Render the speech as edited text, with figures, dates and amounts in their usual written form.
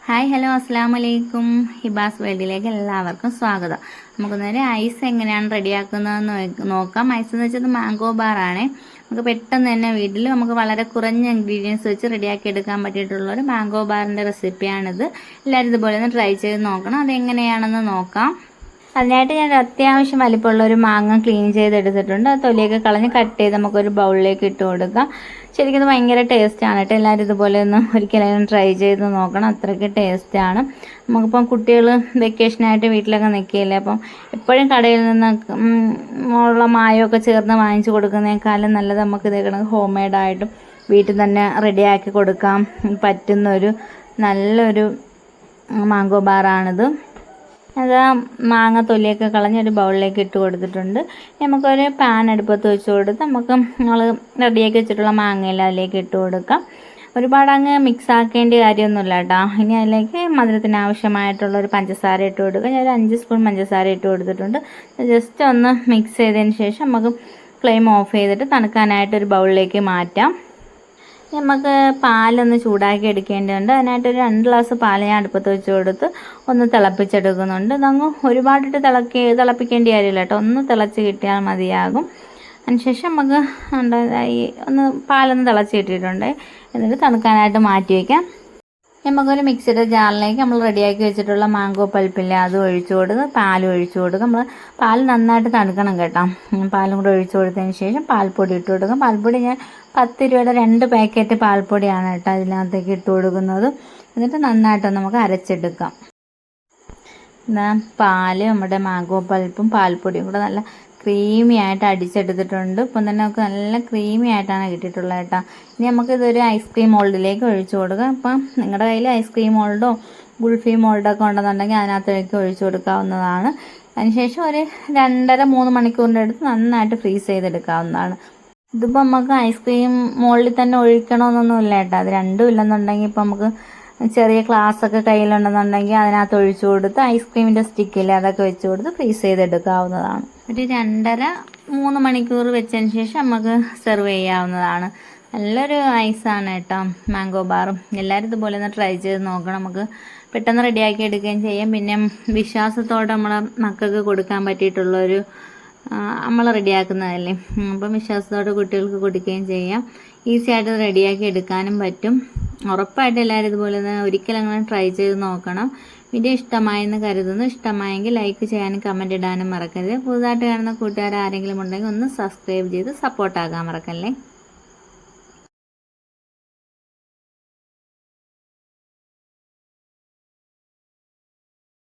Hi hello അസ്സാം വലൈക്കും. ഹിബാസ് വേൾഡിലേക്ക് എല്ലാവർക്കും സ്വാഗതം. നമുക്ക് നേരെ ഐസ് എങ്ങനെയാണ് റെഡിയാക്കുന്നതെന്ന് നോക്കാം. ഐസ് എന്ന് വെച്ചത് മാംഗോ ബാറാണ്. നമുക്ക് പെട്ടെന്ന് തന്നെ വീട്ടിൽ നമുക്ക് വളരെ കുറഞ്ഞ ഇൻഗ്രീഡിയൻസ് വെച്ച് റെഡിയാക്കി എടുക്കാൻ പറ്റിയിട്ടുള്ളൊരു മാംഗോ ബാറിൻ്റെ റെസിപ്പിയാണിത്. എല്ലാവരും ഇതുപോലെ ഒന്ന് ട്രൈ ചെയ്ത് നോക്കണം. അതെങ്ങനെയാണെന്ന് നോക്കാം. അതിനായിട്ട് ഞാൻ അത്യാവശ്യം വലിപ്പമുള്ള ഒരു മാങ്ങ ക്ലീൻ ചെയ്തെടുത്തിട്ടുണ്ട്. ആ തൊലിയൊക്കെ കളഞ്ഞ് കട്ട് ചെയ്ത് നമുക്കൊരു ബൗളിലേക്ക് ഇട്ട് കൊടുക്കാം. ശരിക്കും ഇത് ഭയങ്കര ടേസ്റ്റാണ് കേട്ടോ. എല്ലാവരും ഇതുപോലെ ഒന്ന് ഒരിക്കലും ട്രൈ ചെയ്ത് നോക്കണം. അത്രയ്ക്ക് ടേസ്റ്റാണ്. നമുക്കിപ്പം കുട്ടികൾ വെക്കേഷനായിട്ട് വീട്ടിലൊക്കെ നിൽക്കുകയില്ലേ, അപ്പം എപ്പോഴും കടയിൽ നിന്ന് ഉള്ള മായമൊക്കെ ചേർന്ന് വാങ്ങിച്ച് കൊടുക്കുന്നതിനേക്കാളും നല്ലത് നമുക്ക് ഇതേക്കണം ഹോം മെയ്ഡായിട്ടും വീട്ടിൽ തന്നെ റെഡിയാക്കി കൊടുക്കാൻ പറ്റുന്നൊരു നല്ലൊരു മാംഗോ ബാറാണിത്. അത് മാങ്ങ തൊലിയൊക്കെ കളഞ്ഞ് ഒരു ബൗളിലേക്ക് ഇട്ട് കൊടുത്തിട്ടുണ്ട്. നമുക്കൊരു പാൻ അടുപ്പത്ത് വെച്ച് കൊടുത്ത് നമ്മൾ റെഡിയാക്കി വെച്ചിട്ടുള്ള മാങ്ങയെല്ലാം അതിലേക്ക് ഇട്ട് കൊടുക്കാം. ഒരുപാട് അങ്ങ് മിക്സ് ആക്കേണ്ട കാര്യമൊന്നുമില്ല കേട്ടോ. ഇനി അതിലേക്ക് മധുരത്തിന് ആവശ്യമായിട്ടുള്ളൊരു പഞ്ചസാര ഇട്ട് കൊടുക്കുക. ഞാൻ ഒരു 5 സ്പൂൺ പഞ്ചസാര ഇട്ട് കൊടുത്തിട്ടുണ്ട്. ജസ്റ്റ് ഒന്ന് മിക്സ് ചെയ്തതിന് ശേഷം നമുക്ക് ഫ്ലെയിം ഓഫ് ചെയ്തിട്ട് തണുക്കാനായിട്ട് ഒരു ബൗളിലേക്ക് മാറ്റാം. നമുക്ക് പാലൊന്ന് ചൂടാക്കി എടുക്കേണ്ടതുണ്ട്. അതിനായിട്ടൊരു 2 ഗ്ലാസ് പാൽ ഞാൻ അടുപ്പത്ത് വെച്ച് കൊടുത്ത് ഒന്ന് തിളപ്പിച്ചെടുക്കുന്നുണ്ട്. ഇതങ്ങ് ഒരുപാടിട്ട് തിളപ്പിക്കേണ്ട കാര്യമില്ല കേട്ടോ. ഒന്ന് തിളച്ച് കിട്ടിയാൽ മതിയാകും. അതിനുശേഷം നമുക്ക് ഒന്ന് പാലൊന്ന് തിളച്ച് കിട്ടിയിട്ടുണ്ട്. എന്നിട്ട് തണുക്കാനായിട്ട് മാറ്റി വയ്ക്കാം. നമുക്കൊരു മിക്സിയുടെ ജാറിലേക്ക് നമ്മൾ റെഡിയാക്കി വെച്ചിട്ടുള്ള മാംഗോ പൾപ്പില്ലേ അത് ഒഴിച്ചു കൊടുത്ത് പാലും ഒഴിച്ചു കൊടുക്കുക. നമ്മൾ പാൽ നന്നായിട്ട് തണുക്കണം കേട്ടോ. പാലും കൂടെ ഒഴിച്ചു കൊടുത്തതിന് ശേഷം പാൽപ്പൊടി ഇട്ട് കൊടുക്കും. പാൽപ്പൊടി ഞാൻ 10 രൂപയുടെ 2 പാക്കറ്റ് പാൽപ്പൊടിയാണ് കേട്ടോ അതിനകത്തേക്ക് ഇട്ട് കൊടുക്കുന്നത്. എന്നിട്ട് നന്നായിട്ട് നമുക്ക് അരച്ചെടുക്കാം. പാല് നമ്മുടെ മാംഗോ പൾപ്പും പാൽപ്പൊടിയും കൂടെ നല്ല ക്രീമി ആയിട്ട് അടിച്ചെടുത്തിട്ടുണ്ട്. ഇപ്പം തന്നെ നമുക്ക് നല്ല ക്രീമി ആയിട്ടാണ് കിട്ടിയിട്ടുള്ളത് കേട്ടോ. ഇനി നമുക്കിതൊരു ഐസ്ക്രീം മോൾഡിലേക്ക് ഒഴിച്ചു കൊടുക്കാം. അപ്പം നിങ്ങളുടെ കയ്യിൽ ഐസ്ക്രീം മോൾഡോ ഗുൾഫി മോൾഡൊക്കെ ഉണ്ടെന്നുണ്ടെങ്കിൽ അതിനകത്തേക്ക് ഒഴിച്ചു കൊടുക്കാവുന്നതാണ്. അതിനുശേഷം ഒരു 2.5-3 മണിക്കൂറിൻ്റെ അടുത്ത് നന്നായിട്ട് ഫ്രീസ് ചെയ്തെടുക്കാവുന്നതാണ്. ഇതിപ്പോൾ നമുക്ക് ഐസ്ക്രീം മോൾഡിൽ തന്നെ ഒഴിക്കണമെന്നൊന്നുമില്ല കേട്ടോ. അത് രണ്ടും ഇല്ലെന്നുണ്ടെങ്കിൽ ഇപ്പം നമുക്ക് ചെറിയ ഗ്ലാസ്സൊക്കെ കയ്യിലുണ്ടെന്നുണ്ടെങ്കിൽ അതിനകത്ത് ഒഴിച്ചു കൊടുത്ത് ഐസ്ക്രീമിൻ്റെ സ്റ്റിക്കില്ലേ അതൊക്കെ വെച്ച് കൊടുത്ത് ഫ്രീസ് ചെയ്തെടുക്കാവുന്നതാണ്. ഒരു 2.5-3 മണിക്കൂർ വെച്ചതിന് ശേഷം നമുക്ക് സെർവ് ചെയ്യാവുന്നതാണ്. നല്ലൊരു ഐസാണ് കേട്ടോ മാംഗോ ബാറും. എല്ലാവരും ഇതുപോലെ ഒന്ന് ട്രൈ ചെയ്ത് നോക്കണം. നമുക്ക് പെട്ടെന്ന് റെഡിയാക്കി എടുക്കുകയും ചെയ്യാം. പിന്നെ വിശ്വാസത്തോടെ നമ്മളെ മക്കൾക്ക് കൊടുക്കാൻ പറ്റിയിട്ടുള്ളൊരു നമ്മൾ റെഡിയാക്കുന്നതല്ലേ. അപ്പം വിശ്വാസത്തോടെ കുട്ടികൾക്ക് കൊടുക്കുകയും ചെയ്യാം. ഈസി ആയിട്ട് റെഡിയാക്കി എടുക്കാനും പറ്റും. ഉറപ്പായിട്ട് എല്ലാവരും ഇതുപോലെ തന്നെ ഒരിക്കലും അങ്ങനെ ട്രൈ ചെയ്ത് നോക്കണം. വീഡിയോ ഇഷ്ടമായെന്ന് കരുതുന്നു. ഇഷ്ടമായെങ്കിൽ ലൈക്ക് ചെയ്യാനും കമൻറ്റ് ഇടാനും മറക്കരുത്. പുതുതായിട്ട് കാണുന്ന കൂട്ടുകാർ ആരെങ്കിലും ഉണ്ടെങ്കിൽ ഒന്ന് സബ്സ്ക്രൈബ് ചെയ്ത് സപ്പോർട്ടാക്കാൻ മറക്കല്ലേ.